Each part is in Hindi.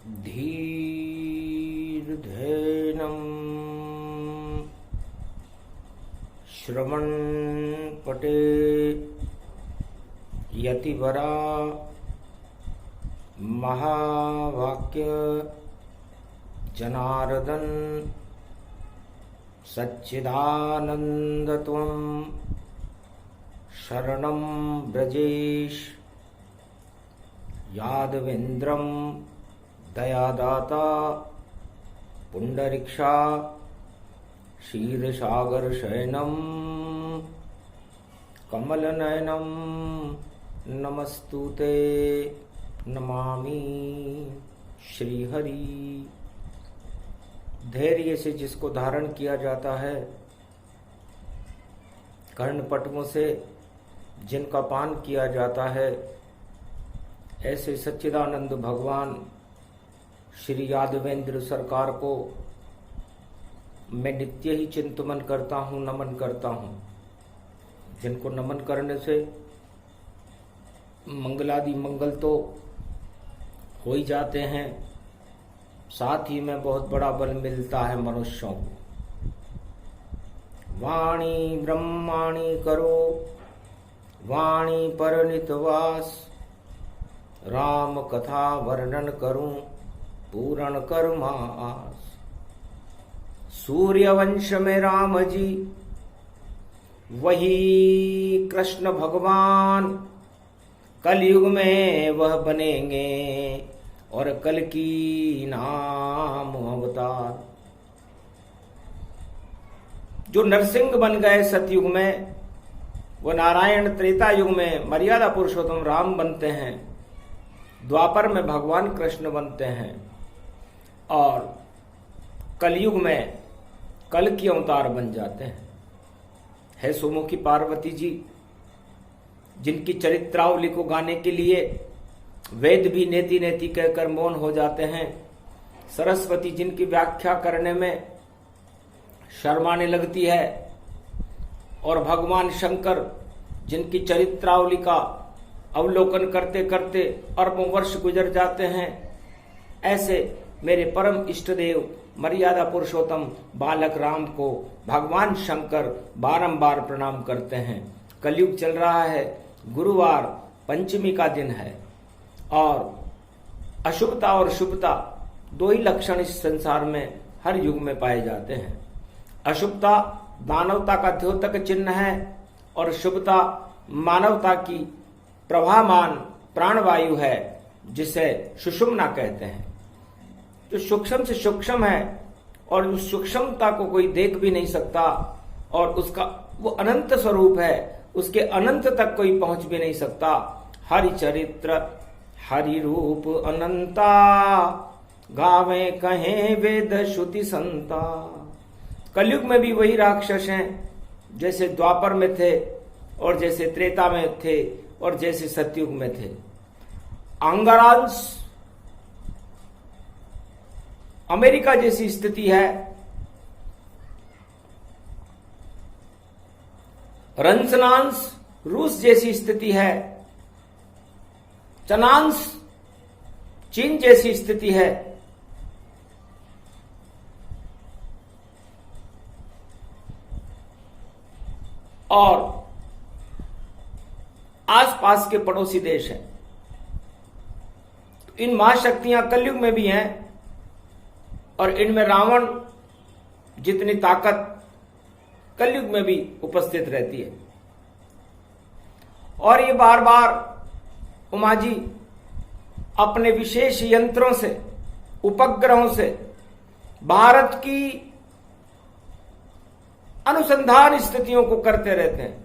धीर्धेनं श्रवणपटे यतिवरा महावाक्य जनार्दन सच्चिदानन्दत्वं शरणं ब्रजेश यादवेन्द्रं दयादाता पुंडरीक्षा क्षीरसागरशयनं कमलनयनं नमस्तुते नमामि श्रीहरि। धैर्य से जिसको धारण किया जाता है, कर्णपटुओं से जिनका पान किया जाता है, ऐसे सच्चिदानंद भगवान श्री यादवेंद्र सरकार को मैं नित्य ही चिंतन करता हूँ, नमन करता हूँ। जिनको नमन करने से मंगलादि मंगल तो हो ही जाते हैं, साथ ही में बहुत बड़ा बल मिलता है मनुष्यों को। वाणी ब्रह्माणी करो वाणी पर नितवास, राम कथा वर्णन करूं पूर्ण कर्मास। सूर्यवंश में राम जी वही कृष्ण भगवान, कलयुग में वह बनेंगे और कल की नाम अवतार। जो नरसिंह बन गए सतयुग में, वो नारायण त्रेता युग में मर्यादा पुरुषोत्तम राम बनते हैं, द्वापर में भगवान कृष्ण बनते हैं और कलयुग में कल की अवतार बन जाते हैं। है सुमुखी पार्वती जी, जिनकी चरित्रावली को गाने के लिए वेद भी नेति नेति कहकर मौन हो जाते हैं। सरस्वती जिनकी व्याख्या करने में शर्माने लगती है और भगवान शंकर जिनकी चरित्रावली का अवलोकन करते करते अरबों वर्ष गुजर जाते हैं। ऐसे मेरे परम इष्ट देव मर्यादा पुरुषोत्तम बालक राम को भगवान शंकर बारंबार प्रणाम करते हैं। कलयुग चल रहा है, गुरुवार पंचमी का दिन है और अशुभता और शुभता दो ही लक्षण इस संसार में हर युग में पाए जाते हैं। अशुभता दानवता का द्योतक चिन्ह है और शुभता मानवता की प्रभामान प्राणवायु है, जिसे सुषुम्ना कहते हैं। जो सूक्ष्म से सूक्ष्म है और उस सूक्ष्मता को कोई देख भी नहीं सकता और उसका वो अनंत स्वरूप है, उसके अनंत तक कोई पहुंच भी नहीं सकता। हरि चरित्र हरि रूप अनंता, गावे कहें वेद श्रुति संता। कलयुग में भी वही राक्षस हैं जैसे द्वापर में थे और जैसे त्रेता में थे और जैसे सतयुग में थे। अंगरांश अमेरिका जैसी स्थिति है, रंसनांश रूस जैसी स्थिति है, चनांश चीन जैसी स्थिति है। और आसपास के पड़ोसी देश हैं। इन महाशक्तियां कलयुग में भी हैं और इनमें रावण जितनी ताकत कलयुग में भी उपस्थित रहती है। और ये बार बार उमा जी अपने विशेष यंत्रों से, उपग्रहों से भारत की अनुसंधान स्थितियों को करते रहते हैं।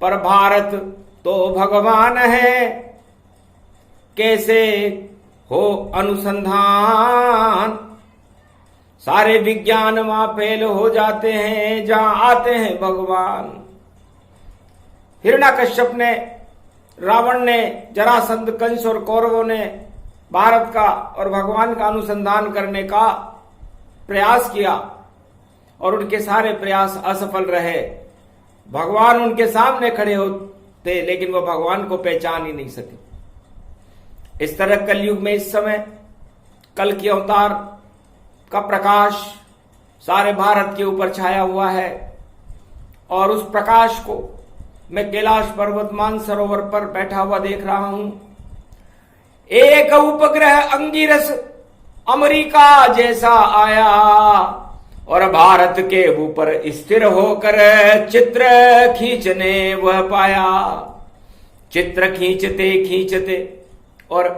पर भारत तो भगवान है, कैसे हो अनुसंधान। सारे विज्ञान वहां फेल हो जाते हैं जहां आते हैं भगवान। हिरण्याकश्यप ने, रावण ने, जरासंध, कंस और कौरवों ने भारत का और भगवान का अनुसंधान करने का प्रयास किया और उनके सारे प्रयास असफल रहे। भगवान उनके सामने खड़े होते लेकिन वो भगवान को पहचान ही नहीं सके। इस तरह कलयुग में इस समय कल की अवतार का प्रकाश सारे भारत के ऊपर छाया हुआ है और उस प्रकाश को मैं कैलाश पर्वत मानसरोवर पर बैठा हुआ देख रहा हूं। एक उपग्रह अंगिरस अमेरिका जैसा आया और भारत के ऊपर स्थिर होकर चित्र खींचने वह पाया। चित्र खींचते खींचते और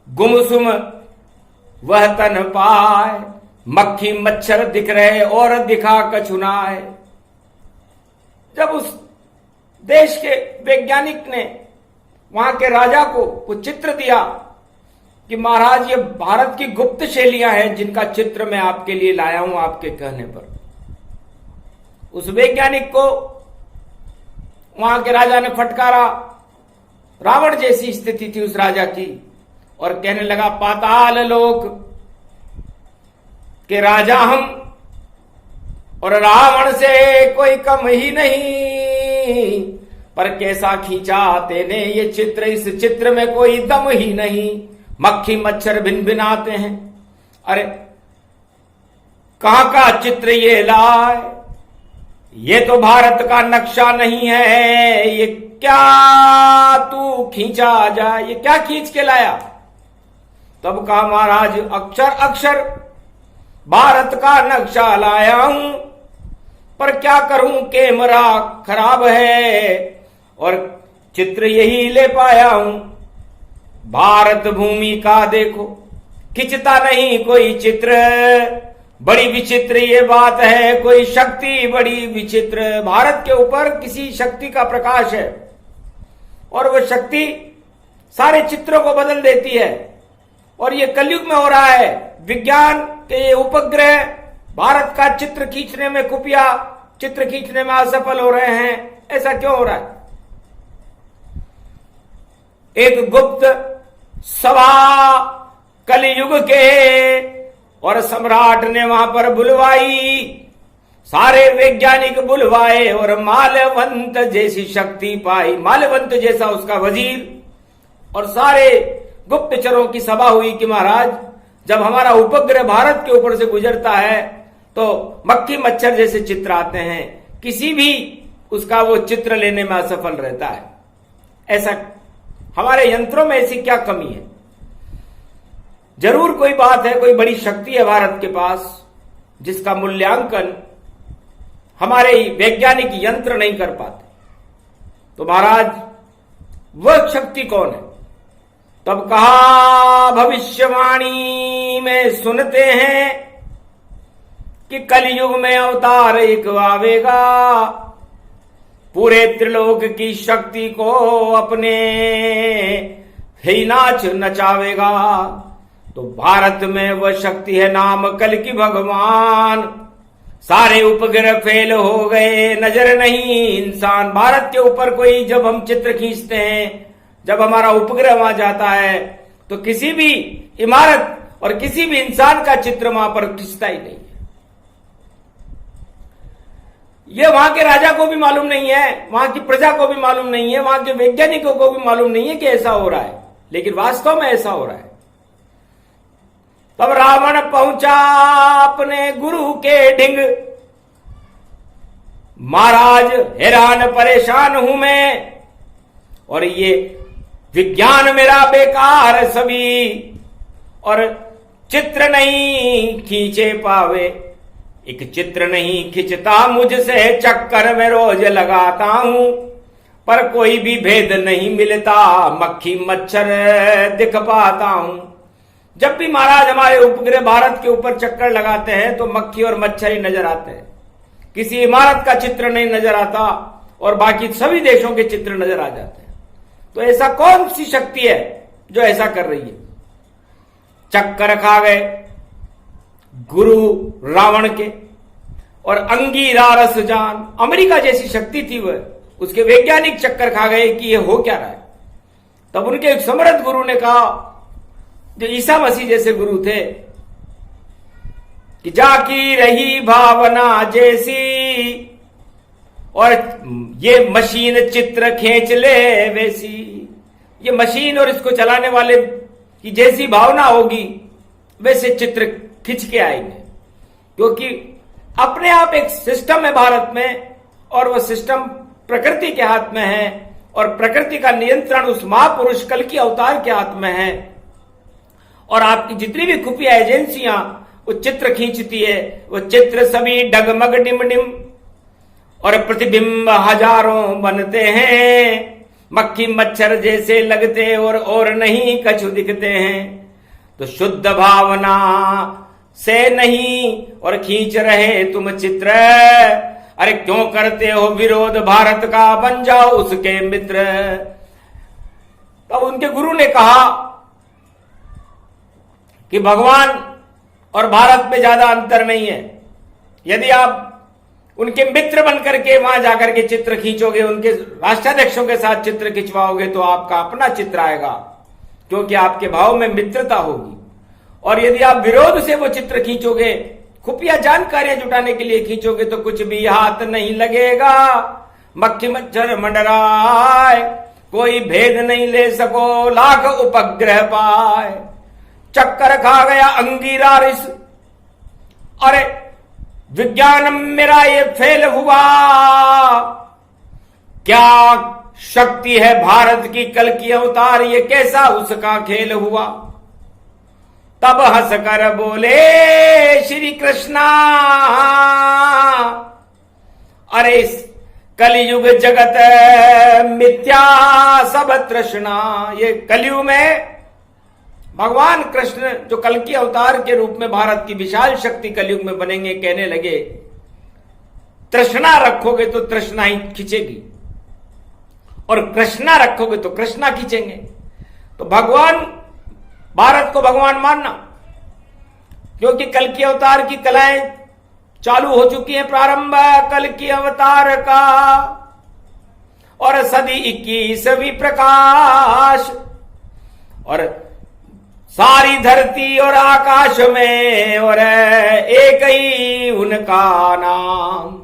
गुमसुम वह तन पाए, मक्खी मच्छर दिख रहे और दिखा कछुनाए। जब उस देश के वैज्ञानिक ने वहां के राजा को वो चित्र दिया कि महाराज ये भारत की गुप्त शैलियां हैं जिनका चित्र मैं आपके लिए लाया हूं आपके कहने पर, उस वैज्ञानिक को वहां के राजा ने फटकारा। रावण जैसी स्थिति थी उस राजा की और कहने लगा पाताल लोक के राजा हम और रावण से कोई कम ही नहीं, पर कैसा खींचा तेने ये चित्र, इस चित्र में कोई दम ही नहीं। मक्खी मच्छर भिन भिनाते हैं, अरे कहां का चित्र ये लाए, ये तो भारत का नक्शा नहीं है, ये क्या तू खींचा जा, ये क्या खींच के लाया। तब कहा महाराज अक्षर अक्षर भारत का नक्शा लाया हूं, पर क्या करूं कैमरा खराब है और चित्र यही ले पाया हूं। भारत भूमि का देखो खिंचता नहीं कोई चित्र, बड़ी विचित्र ये बात है, कोई शक्ति बड़ी विचित्र। भारत के ऊपर किसी शक्ति का प्रकाश है और वह शक्ति सारे चित्रों को बदल देती है और ये कलयुग में हो रहा है। विज्ञान के ये उपग्रह भारत का चित्र खींचने में, खुफिया चित्र खींचने में असफल हो रहे हैं। ऐसा क्यों हो रहा है? एक गुप्त सभा कलयुग के और सम्राट ने वहां पर बुलवाई, सारे वैज्ञानिक बुलवाए और मालवंत जैसी शक्ति पाई, मालवंत जैसा उसका वजीर और सारे गुप्तचरों की सभा हुई कि महाराज जब हमारा उपग्रह भारत के ऊपर से गुजरता है तो मक्खी मच्छर जैसे चित्र आते हैं, किसी भी उसका वो चित्र लेने में असफल रहता है। ऐसा हमारे यंत्रों में ऐसी क्या कमी है? जरूर कोई बात है, कोई बड़ी शक्ति है भारत के पास जिसका मूल्यांकन हमारे वैज्ञानिक यंत्र नहीं कर पाते। तो महाराज वह शक्ति कौन है? तब कहा भविष्यवाणी में सुनते हैं कि कलयुग में अवतार एक आवेगा, पूरे त्रिलोक की शक्ति को अपने ही नाच नचावेगा। तो भारत में वह शक्ति है नाम कल की भगवान। सारे उपग्रह फेल हो गए, नजर नहीं इंसान। भारत के ऊपर कोई जब हम चित्र खींचते हैं, जब हमारा उपग्रह वहां जाता है तो किसी भी इमारत और किसी भी इंसान का चित्र वहां पर खींचता ही नहीं है। यह वहां के राजा को भी मालूम नहीं है, वहां की प्रजा को भी मालूम नहीं है, वहां के वैज्ञानिकों को भी मालूम नहीं है कि ऐसा हो रहा है, लेकिन वास्तव में ऐसा हो रहा है। तब रावण पहुंचा अपने गुरु के ढिंग, महाराज हैरान परेशान हूं मैं और ये विज्ञान मेरा बेकार सभी और चित्र नहीं खींचे पावे। एक चित्र नहीं खिंचता मुझसे, चक्कर में रोज लगाता हूं, पर कोई भी भेद नहीं मिलता, मक्खी मच्छर दिख पाता हूं। जब भी महाराज हमारे उपग्रह भारत के ऊपर चक्कर लगाते हैं तो मक्खी और मच्छर ही नजर आते हैं, किसी इमारत का चित्र नहीं नजर आता और बाकी सभी देशों के चित्र नजर आ जाते हैं। तो ऐसा कौन सी शक्ति है जो ऐसा कर रही है? चक्कर खा गए गुरु रावण के और अंगीरा रस जान, अमेरिका जैसी शक्ति थी वह, उसके वैज्ञानिक चक्कर खा गए कि यह हो क्या रहा है। तब उनके एक समर्थ गुरु ने कहा, जो ईसा मसीह जैसे गुरु थे, कि जाकी रही भावना जैसी और ये मशीन चित्र खींच ले वैसी। ये मशीन और इसको चलाने वाले की जैसी भावना होगी वैसे चित्र खिंच के आएंगे, क्योंकि अपने आप एक सिस्टम है भारत में और वह सिस्टम प्रकृति के हाथ में है और प्रकृति का नियंत्रण उस महापुरुष कल की अवतार के हाथ में है। और आपकी जितनी भी खुफिया एजेंसियां वो चित्र खींचती है, वो चित्र सभी डगमग डिम डिम और प्रतिबिंब हजारों बनते हैं, मक्खी मच्छर जैसे लगते और नहीं कछु दिखते हैं। तो शुद्ध भावना से नहीं और खींच रहे तुम चित्र, अरे क्यों करते हो विरोध भारत का, बन जाओ उसके मित्र। तब उनके गुरु ने कहा कि भगवान और भारत में ज्यादा अंतर नहीं है। यदि आप उनके मित्र बनकर के वहां जाकर के चित्र खींचोगे, उनके राष्ट्राध्यक्षों के साथ चित्र खिंचवाओगे तो आपका अपना चित्र आएगा, क्योंकि आपके भाव में मित्रता होगी। और यदि आप विरोध से वो चित्र खींचोगे, खुफिया जानकारियां जुटाने के लिए खींचोगे, तो कुछ भी हाथ नहीं लगेगा। मक्खी मच्छर मंडराए, कोई भेद नहीं ले सको, लाख उपग्रह पाए। चक्कर खा गया अंगीरा ऋष, अरे विज्ञान मेरा ये फेल हुआ। क्या शक्ति है भारत की कल की अवतार, ये कैसा उसका खेल हुआ। तब हंसकर बोले श्री कृष्णा, अरे इस कलयुग जगत मिथ्या सब तृष्णा। ये कलयुग में भगवान कृष्ण जो कल की अवतार के रूप में भारत की विशाल शक्ति कलयुग में बनेंगे, कहने लगे तृष्णा रखोगे तो तृष्णा ही खींचेगी और कृष्णा रखोगे तो कृष्णा खींचेंगे। तो भगवान, भारत को भगवान मानना, क्योंकि कल की अवतार की कलाएं चालू हो चुकी हैं। प्रारंभ कल की अवतार का और सदी 21वीं प्रकाश, और सारी धरती और आकाश में और एक ही उनका नाम,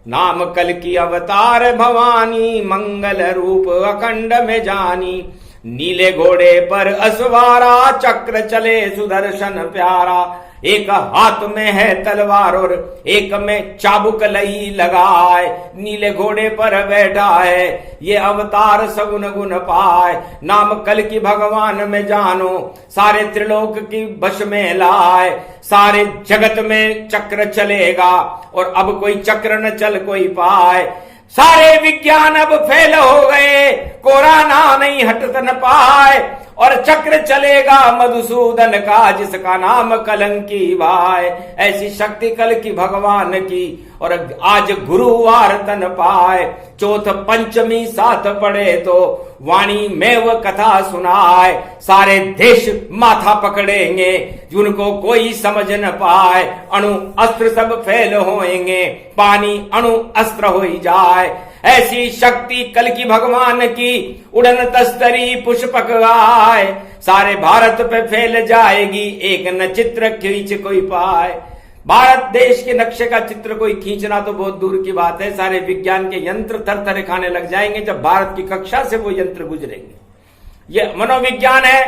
नाम कल की अवतार भवानी, मंगल रूप अखंड में जानी। नीले घोड़े पर असवारा, चक्र चले सुदर्शन प्यारा। एक हाथ में है तलवार और एक में चाबुक लई लगाए। नीले घोड़े पर बैठा है ये अवतार सगुन गुण पाए। नाम कल की भगवान में जानो, सारे त्रिलोक की बश में लाए। सारे जगत में चक्र चलेगा और अब कोई चक्र न चल कोई पाए। सारे विज्ञान अब फेल हो गए, कोरोना नहीं हट न पाए। और चक्र चलेगा मधुसूदन का, जिसका नाम कलंकी भाई। ऐसी शक्ति कल की भगवान की, और आज गुरुवार तन पाए। चौथ पंचमी साथ पड़े तो वाणी में वह कथा सुनाए। सारे देश माथा पकड़ेंगे जिनको कोई समझ न पाए। अणु अस्त्र सब फेल होएंगे, पानी अणु अस्त्र हो जाए। ऐसी शक्ति कल की भगवान की, उड़न तस्तरी पुष्पक आए। सारे भारत पे फैल जाएगी, एक न चित्र खींच कोई पाए। भारत देश के नक्शे का चित्र कोई खींचना तो बहुत दूर की बात है, सारे विज्ञान के यंत्र थर-थर खाने लग जाएंगे जब भारत की कक्षा से वो यंत्र गुजरेंगे। ये मनोविज्ञान है।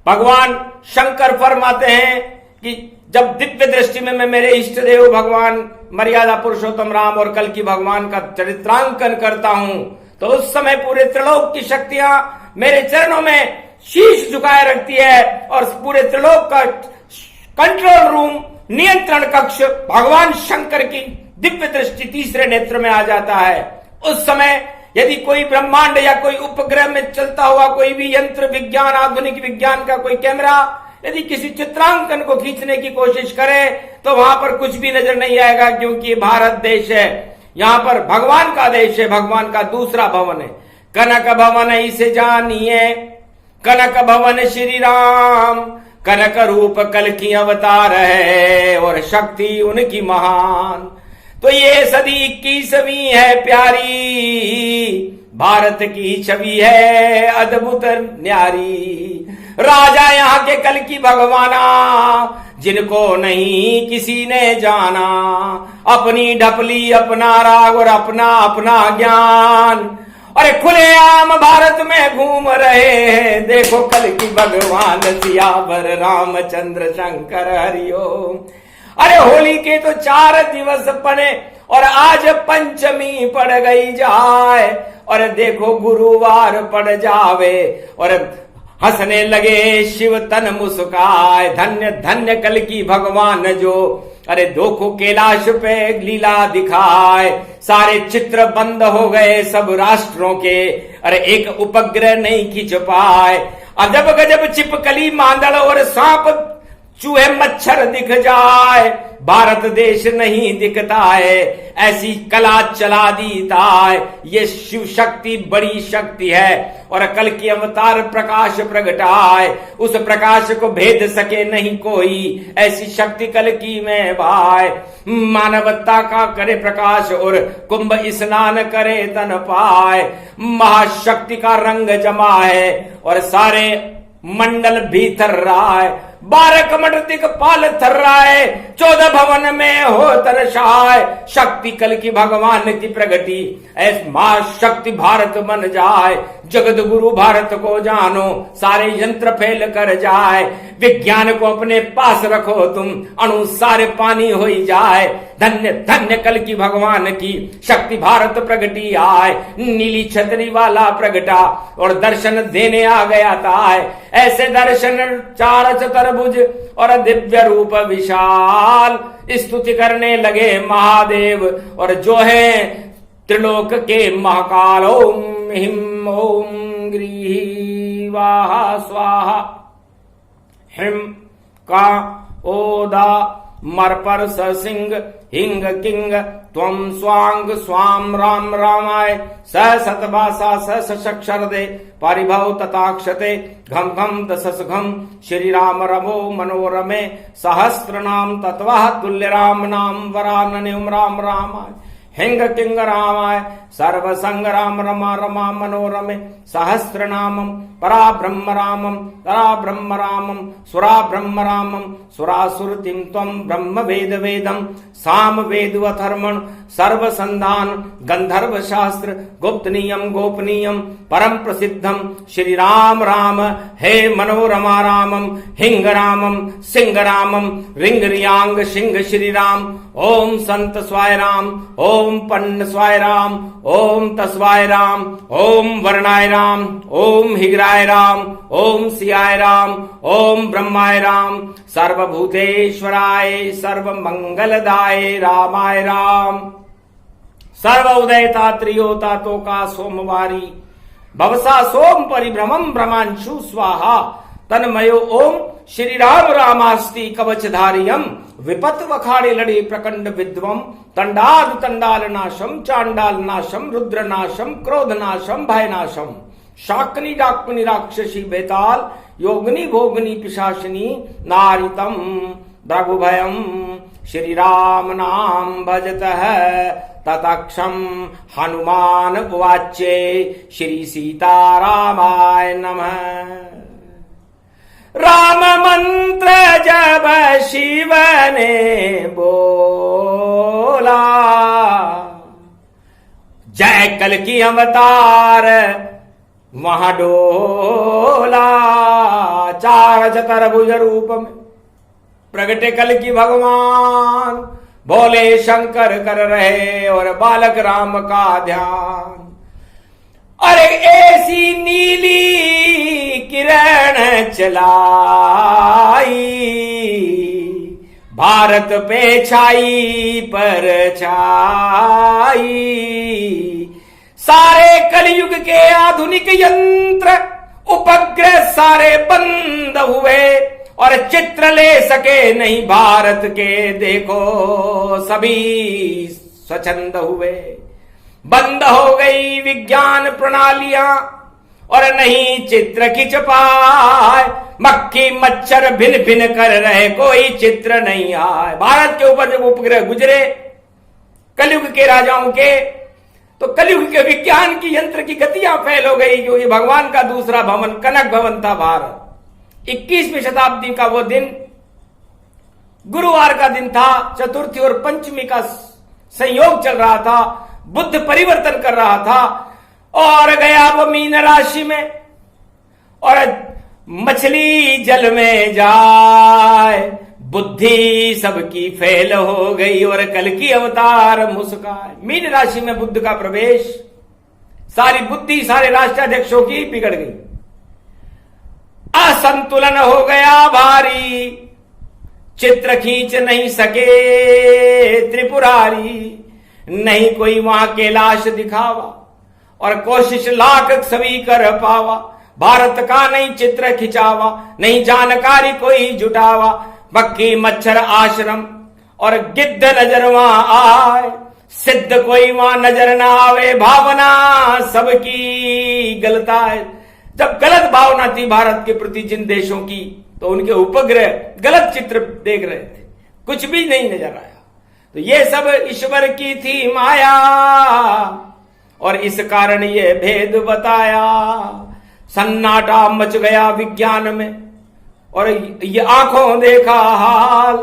भगवान शंकर फरमाते हैं कि जब दिव्य दृष्टि में मैं मेरे इष्ट देव भगवान मर्यादा पुरुषोत्तम राम और कल की भगवान का चरित्रांकन करता हूं, तो उस समय पूरे त्रिलोक की शक्तियां मेरे चरणों में शीश झुकाए रखती है और पूरे त्रिलोक का कंट्रोल रूम, नियंत्रण कक्ष भगवान शंकर की दिव्य दृष्टि तीसरे नेत्र में आ जाता है। उस समय यदि कोई ब्रह्मांड या कोई उपग्रह में चलता हुआ कोई भी यंत्र विज्ञान, आधुनिक विज्ञान का कोई कैमरा यदि किसी चित्रांकन को खींचने की कोशिश करे तो वहां पर कुछ भी नजर नहीं आएगा, क्योंकि ये भारत देश है, यहां पर भगवान का देश है, भगवान का दूसरा भवन है। कनक भवन इसे जानिए, कनक भवन श्री राम। कनक रूप कल की अवतार है और शक्ति उनकी महान। तो ये सदी 21वीं है प्यारी, भारत की छवि है अद्भुत न्यारी। राजा यहाँ के कल की भगवाना, जिनको नहीं किसी ने जाना। अपनी ढपली, अपना राग और अपना अपना ज्ञान। अरे खुलेआम भारत में में घूम रहे हैं, देखो कल की भगवान सियावर रामचंद्र शंकर हरिओम। अरे होली के तो 4 दिवस पड़े और आज पंचमी पड़ गई जाए, और देखो गुरुवार पड़ जावे और हंसने लगे शिव तन मुस्काए। धन्य धन्य कल की भगवान जो अरे देखो कैलाश पे लीला दिखाए। सारे चित्र बंद हो गए सब राष्ट्रों के, अरे एक उपग्रह नहीं खींच पाए। अजब गजब छिपकली मांदड़ और सांप चूहे मच्छर दिख जाए, भारत देश नहीं दिखता है, ऐसी कला चला दी ताय। ये शिव शक्ति बड़ी शक्ति है और कल की अवतार प्रकाश प्रगटाए, उस प्रकाश को भेद सके नहीं कोई, ऐसी शक्ति कल की में भाई। मानवता का करे प्रकाश और कुंभ स्नान करे तन पाए, महाशक्ति का रंग जमा है और सारे मंडल भी थर रहा है। 12 कमट दिक्पाल थर रहा है, 14 भवन में हो तनशाय। शक्ति कल की भगवान की प्रगति, ऐसी महाशक्ति भारत बन जाए। जगत गुरु भारत को जानो, सारे यंत्र फेल कर जाए। विज्ञान को अपने पास रखो तुम, अणु सारे पानी हो जाए। धन्य धन्य कल की भगवान की शक्ति भारत प्रगति आए। नीली छतरी वाला प्रगटा और दर्शन देने आ गया ताय। ऐसे दर्शन 4 चतुर्भुज और दिव्य रूप विशाल, स्तुति करने लगे महादेव और जो है त्रिलोक के महाकाल। ओम हिम ओम ग्रीवाहा स्वाहा, हिम का ओदा मरपर सिंह हिंग किंग त्वं स्वांग स्वाम राम रामाय। स सतभाषा स सक्षर दे परिभव तथाक्षते घम घम दशस घम। श्री राम रमो मनोरमे सहस्त्र नाम तत्वः तुल्य राम नाम वरानन्युम राम रामाय। हिंग किंग रामाय सर्व संग राम रमा रमा मनोरमे सहस्त्र नामम। परा ब्रह्म रामम तरा ब्रह्म रामम सुरा ब्रह्म रामम सुरासुरतिम त्वं ब्रह्म वेद वेदम। साम वेदवथर्मण सर्व संधान गंधर्व शास्त्र गुप्त नियम गोपनीयम परम प्रसिद्धम। श्री राम राम हे मनोरमा रामम हिंग रामम सिंह रामम रिंग रियांग सिंह श्री राम। ओम संत स्वाय राम ओम पन्न स्वाय राम ओम तस्वाय राम ओम वर्णाय राम ओम हिग्राय राम ओम सियाय राम ओम ब्रह्माय राम सर्वभूतेश्वराय सर्वमंगलदाय रामाय राम। सर्व उदयता त्रियोता तोका सोमवारी भवसा सोम परिभ्रमम भ्रमांशु स्वाहा। तन्मयो ओम श्री राम रामास्ति कवचधारियम। विपत वखाड़े लड़े प्रकंड विद्वम। तंडाल तंडाल नाशम चांडाल नाशम रुद्र नाशम क्रोध नाशम भय नाशम। शाकनी डाकनी राक्षसी बेताल योगनी भोगनी पिशाचिनी नारितम भ्रगुभयम। श्री राम नाम भजत है ततक्षम हनुमान उवाच्ये। श्री सीता रामाय नमः। राम मंत्र जब शिव ने बोला, जय कल की अवतार वहां डोला। 4 चतुर्भुज रूप में प्रगटे कल की भगवान, भोले शंकर कर रहे और बालक राम का ध्यान। अरे ऐसी नीली किरण चलाई, भारत पे छाई पर छाई। सारे कलयुग के आधुनिक यंत्र उपग्रह सारे बंद हुए और चित्र ले सके नहीं भारत के। देखो सभी स्वच्छंद हुए। बंद हो गई विज्ञान प्रणालियां और नहीं चित्र खिंच पाए। मक्खी मच्छर भिन भिन कर रहे, कोई चित्र नहीं आए। भारत के ऊपर जब उपग्रह गुजरे कलयुग के राजाओं के, तो कलयुग के विज्ञान की यंत्र की गतियां फैल हो गई। क्योंकि भगवान का दूसरा भवन कनक भवन था भारत। 21वीं शताब्दी का वो दिन गुरुवार का दिन था। चतुर्थी और पंचमी का संयोग चल रहा था। बुद्ध परिवर्तन कर रहा था और गया वो मीन राशि में, और मछली जल में जाए, बुद्धि सबकी फेल हो गई और कल की अवतार मुस्काए। मीन राशि में बुद्ध का प्रवेश, सारी बुद्धि सारे राष्ट्राध्यक्षों की बिगड़ गई, असंतुलन हो गया भारी, चित्र खींच नहीं सके त्रिपुरारी, नहीं कोई वहां कैलाश दिखावा और कोशिश लाख सभी कर पावा, भारत का नहीं चित्र खिंचावा, नहीं जानकारी कोई जुटावा, मक्खी मच्छर आश्रम और गिद्ध नजर वहां आए, सिद्ध कोई वहां नजर ना आवे, भावना सबकी गलत है। जब गलत भावना थी भारत के प्रति जिन देशों की, तो उनके उपग्रह गलत चित्र देख रहे थे, कुछ भी नहीं नजर आया। तो ये सब ईश्वर की थी माया, और इस कारण ये भेद बताया। सन्नाटा मच गया विज्ञान में, और ये आंखों देखा हाल,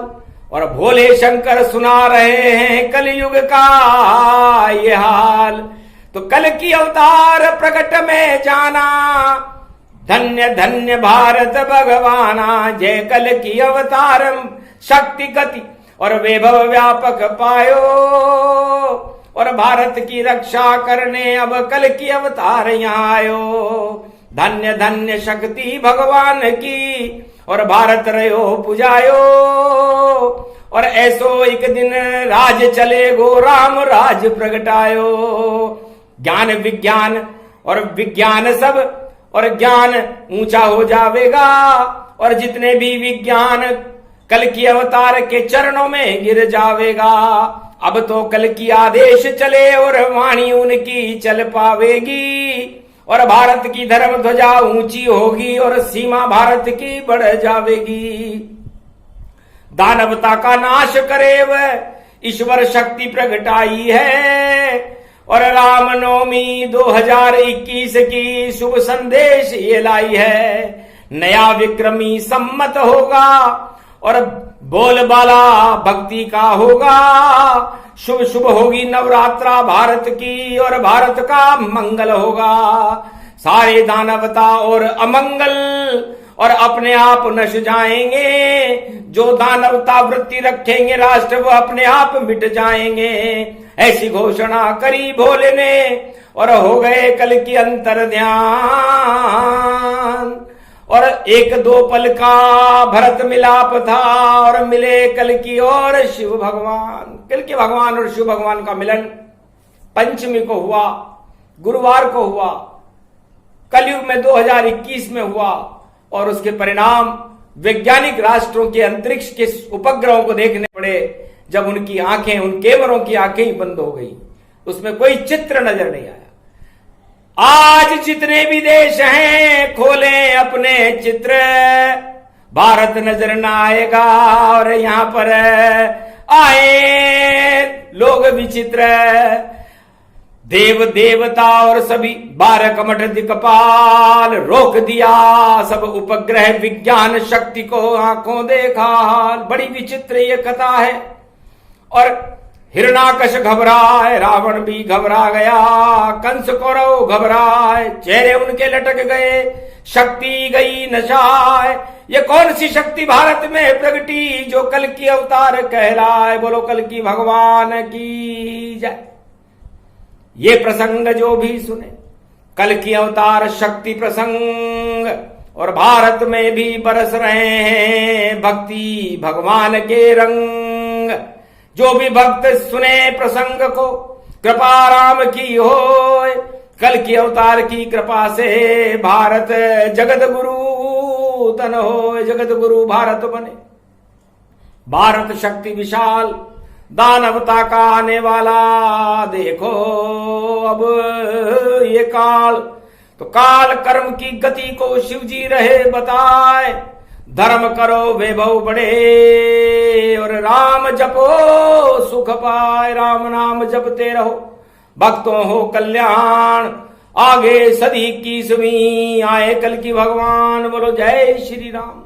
और भोले शंकर सुना रहे हैं कलयुग का ये हाल। तो कल की अवतार प्रकट में जाना, धन्य धन्य भारत भगवाना, जय कल की अवतार शक्ति गति और वैभव व्यापक पायो, और भारत की रक्षा करने अब कल की अवतार यहाँ आयो। धन्य धन्य शक्ति भगवान की और भारत रहो पुजायो, और ऐसो एक दिन राज चले गो राम राज प्रगटायो। ज्ञान विज्ञान और विज्ञान सब और ज्ञान ऊंचा हो जावेगा, और जितने भी विज्ञान कल की अवतार के चरणों में गिर जावेगा। अब तो कल की आदेश चले और वाणी उनकी चल पावेगी, और भारत की धर्म ध्वजा ऊंची होगी और सीमा भारत की बढ़ जावेगी। दानवता का नाश करे वह ईश्वर शक्ति प्रगटाई है, और रामनवमी 2021 की शुभ संदेश ये लाई है। नया विक्रमी सम्मत होगा और बोलबाला भक्ति का होगा, शुभ शुभ होगी नवरात्रा भारत की और भारत का मंगल होगा। सारे दानवता और अमंगल और अपने आप नश जाएंगे, जो दानवता वृत्ति रखेंगे राष्ट्र वो अपने आप मिट जाएंगे। ऐसी घोषणा करी भोले ने और हो गए कल की अंतर ध्यान, और एक दो पल का भरत मिलाप था और मिले कल की और शिव भगवान। कल के भगवान और शिव भगवान का मिलन पंचमी को हुआ, गुरुवार को हुआ, कलयुग में 2021 में हुआ, और उसके परिणाम वैज्ञानिक राष्ट्रों के अंतरिक्ष के उपग्रहों को देखने पड़े, जब उनकी आंखें, उन कैमरों की आंखें ही बंद हो गई, उसमें कोई चित्र नजर नहीं आया। आज जितने भी देश हैं खोलें अपने चित्र, भारत नजर न आएगा, और यहां पर आए लोग विचित्र, देव देवता और सभी 12 कमठ दिक्पाल, रोक दिया सब उपग्रह विज्ञान शक्ति को आंखों देखा। बड़ी विचित्र ये कथा है। और हिरणाकश घबराए, रावण भी घबरा गया, कंस कौरव घबराए, चेहरे उनके लटक गए, शक्ति गई नशाए। ये कौन सी शक्ति भारत में प्रगटी जो कल की अवतार कहलाए? बोलो कल की भगवान की जय। ये प्रसंग जो भी सुने कल की अवतार शक्ति प्रसंग, और भारत में भी बरस रहे हैं भक्ति भगवान के रंग। जो भी भक्त सुने प्रसंग को कृपा राम की होए, कल की अवतार की कृपा से भारत जगत गुरु तन होए, जगत गुरु भारत बने। भारत शक्ति विशाल, दानवता का आने वाला देखो अब ये काल। तो काल कर्म की गति को शिव जी रहे बताए, धर्म करो वैभव बढ़े और राम जपो सुख पाए। राम नाम जपते रहो, भक्तों हो कल्याण। आगे सदी 21वीं आए कल की भगवान। बोलो जय श्री राम।